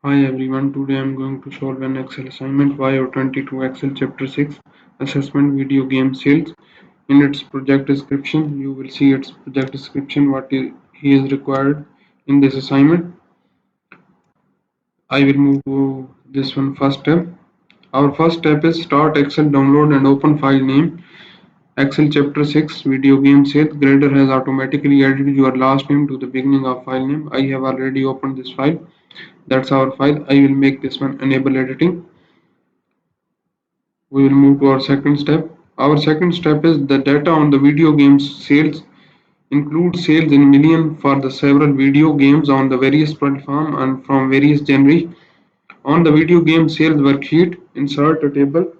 Hi everyone, today I am going to solve an Excel assignment YO22 Excel Chapter 6 Assessment Video Game Sales. In its project description, you will see its project description he is required in this assignment. I will move to this one first step. Our first step is start Excel download and open file name. Excel Chapter 6 Video Game Sales. Grader has automatically added your last name to the beginning of file name. I have already opened this file. That's our file. I will make this one enable editing. We will move to our second step. Our second step is the data on the video games sales include sales in million for the several video games on the various platform and from various genres. On the video game sales worksheet, insert a table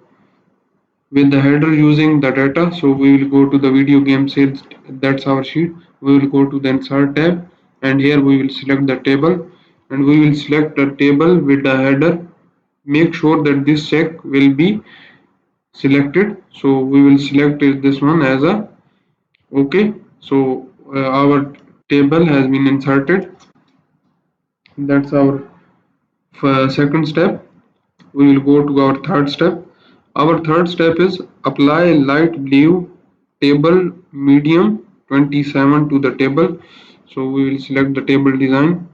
with the header using the data. So we will go to the video game sales, that's our sheet. We will go to the insert tab and here we will select the table and we will select the table with the header. Make sure that this check will be selected, so we will select this one as a okay. So our table has been inserted. That's our second step. We will go to our third step. Our third step is apply light blue table medium 27 to the table. So we will select the table design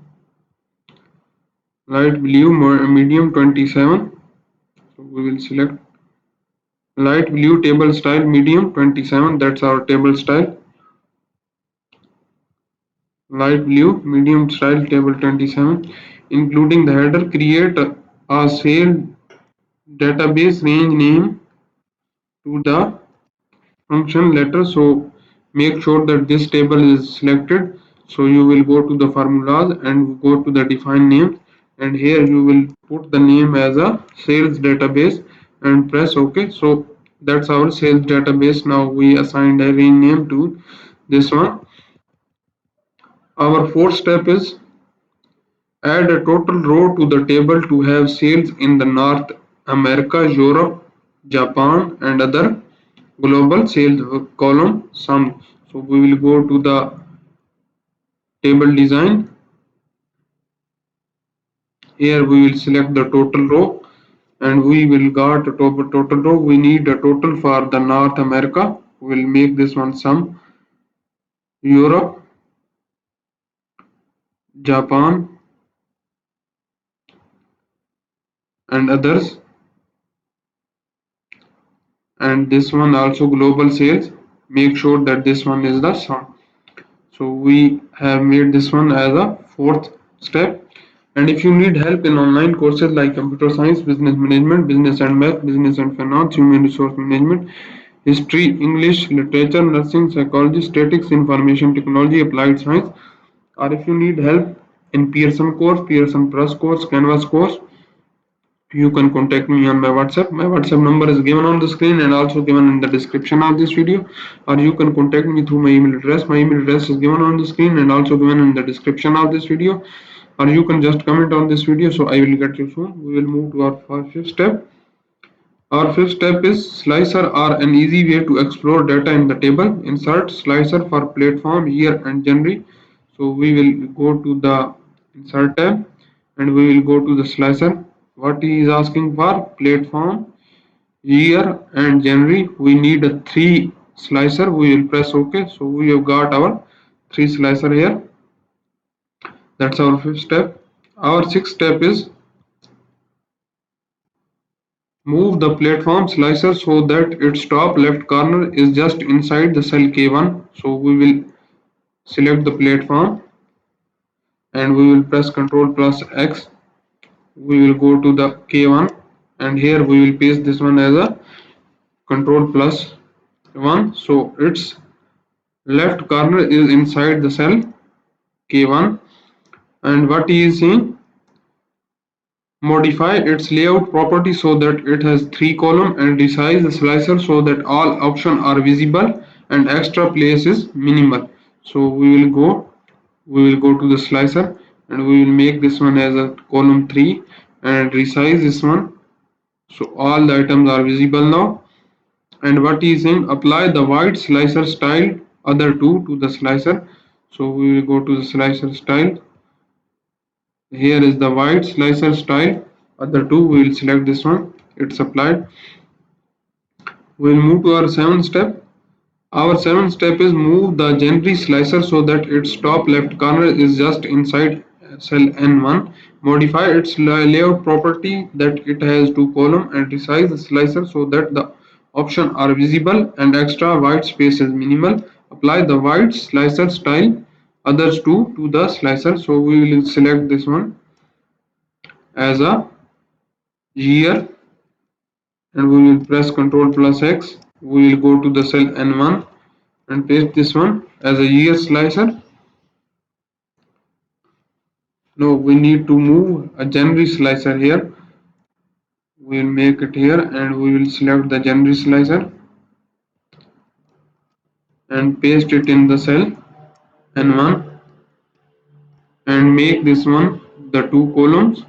light blue medium 27. So we will select light blue table style medium 27. That's our table style. Light blue, medium style table 27, including the header, create a sale database range name to the function letter. So make sure that this table is selected. So you will go to the formulas and go to the define name and here you will put the name as a sales database and press OK. So that's our sales database. Now we assigned a range name to this one. Our fourth step is add a total row to the table to have sales in the North America, Europe, Japan and other global sales column sum. So we will go to the table design. Here we will select the total row and we will got a total row. We need a total for the North America. We will make this one sum. Europe, Japan and others, and this one also global sales. Make sure that this one is the sum. So we have made this one as a fourth step. And if you need help in online courses like computer science, business management, business and math, business and finance, human resource management, history, English, literature, nursing, psychology, statistics, information technology, applied science, or if you need help in Pearson course, Pearson Plus course, Canvas course, you can contact me on my WhatsApp. My WhatsApp number is given on the screen and also given in the description of this video, or you can contact me through my email address. My email address is given on the screen and also given in the description of this video, or you can just comment on this video, so I will get you soon. We will move to our fifth step. Our fifth step is slicer are an easy way to explore data in the table. Insert slicer for platform year and genre. So we will go to the insert tab and we will go to the slicer. What he is asking for platform year and genre. We need a three slicer. We will press OK. So we have got our three slicer here. That's our fifth step. Our sixth step is move the platform slicer so that its top left corner is just inside the cell K1. So we will select the platform and we will press Ctrl plus X. We will go to the K1 and here we will paste this one as a Ctrl plus 1. So its left corner is inside the cell K1. And what he is saying, modify its layout property so that it has three columns and resize the slicer so that all options are visible and extra place is minimal. So we will go to the slicer and we will make this one as a column 3 and resize this one so all the items are visible now. And what is saying, apply the white slicer style other two to the slicer. So we will go to the slicer style. Here is the white slicer style. Other two, we will select this one. It's applied. We will move to our seventh step. Our seventh step is move the Gentry slicer so that its top left corner is just inside cell N1. Modify its layout property that it has two columns and resize the slicer so that the options are visible and extra white space is minimal. Apply the white slicer style others two to the slicer. So we will select this one as a year and we will press Ctrl plus X. We will go to the cell N1 and paste this one as a year slicer. No, we need to move a January slicer here. We will make it here and we will select the January slicer and paste it in the cell N1 and make this one the two columns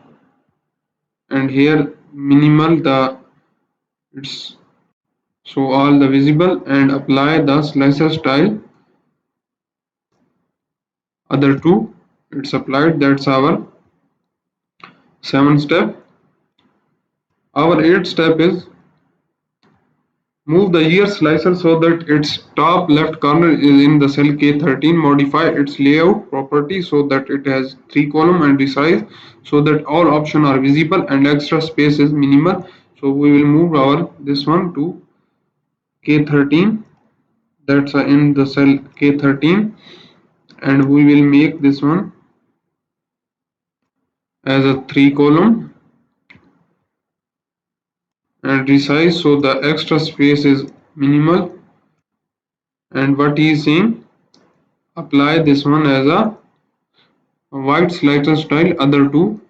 and here minimal the it's so all the visible and apply the slicer style other two it's applied. That's our seventh step. Our eighth step is move the year slicer so that its top left corner is in the cell K13. Modify its layout property so that it has three columns and resize so that all options are visible and extra space is minimal. So we will move our this one to K13. That's in the cell K13 and we will make this one as a three column and resize so the extra space is minimal. And what he is saying, apply this one as a white slicer style other two.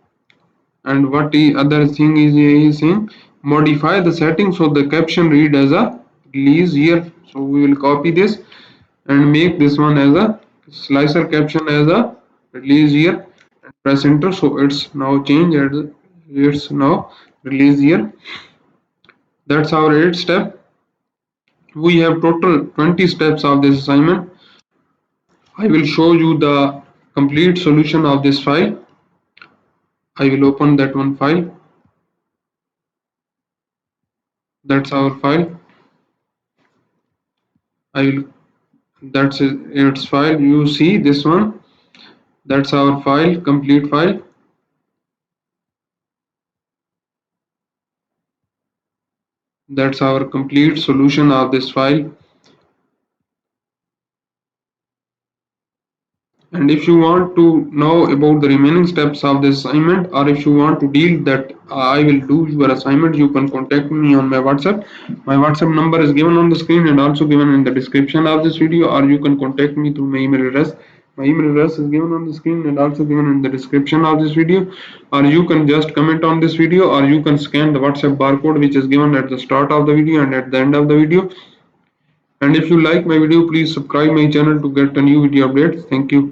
And what the other thing is he is saying, modify the setting so the caption read as a release year. So we will copy this and make this one as a slicer caption as a release year and press enter. So it's now changed as it's now release year. That's our 8th step. We have total 20 steps of this assignment. I will show you the complete solution of this file. I will open that one file. That's our file. I will that's its file. You see this one. That's our file, complete file. That's our complete solution of this file. And if you want to know about the remaining steps of this assignment or if you want to deal that I will do your assignment, you can contact me on my WhatsApp. My WhatsApp number is given on the screen and also given in the description of this video, or you can contact me through my email address. My email address is given on the screen and also given in the description of this video, or you can just comment on this video, or you can scan the WhatsApp barcode which is given at the start of the video and at the end of the video. And if you like my video, please subscribe my channel to get a new video updates. Thank you.